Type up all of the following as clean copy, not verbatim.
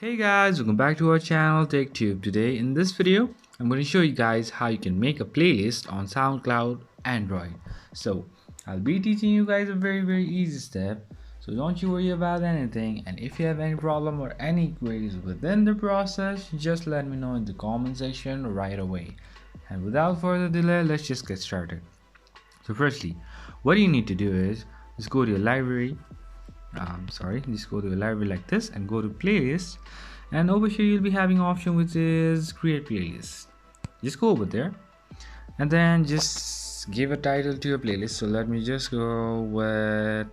Hey guys, welcome back to our channel TechTube. Today in this video, I'm going to show you guys how you can make a playlist on Soundcloud Android. So I'll be teaching you guys a very easy step. So don't you worry about anything, and if you have any problem or any queries within the process, just let me know in the comment section right away. And without further delay, let's just get started. So firstly, what you need to do is just go to your library. Just go to a library like this and go to playlist, and over here you'll be having an option which is create playlist. Just go over there and then just give a title to your playlist. So let me just go with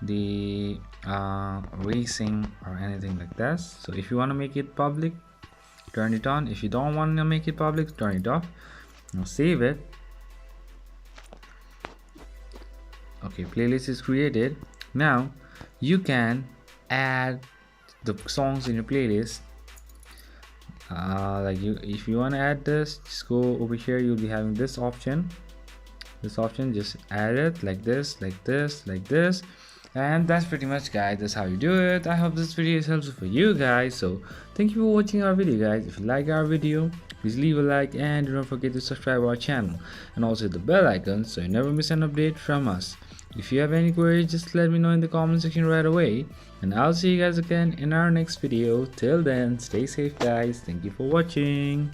the racing or anything like that. So if you want to make it public, turn it on. If you don't want to make it public, turn it off. Now save it. Okay, playlist is created. Now you can add the songs in your playlist. If you want to add this, just go over here. You'll be having this option. Just add it like this, and that's pretty much, guys. That's how you do it. I hope this video is helpful for you guys. So thank you for watching our video, guys. If you like our video, please leave a like and do not forget to subscribe our channel and also hit the bell icon so you never miss an update from us. If you have any queries, just let me know in the comment section right away, and I'll see you guys again in our next video. Till then, stay safe, guys. Thank you for watching.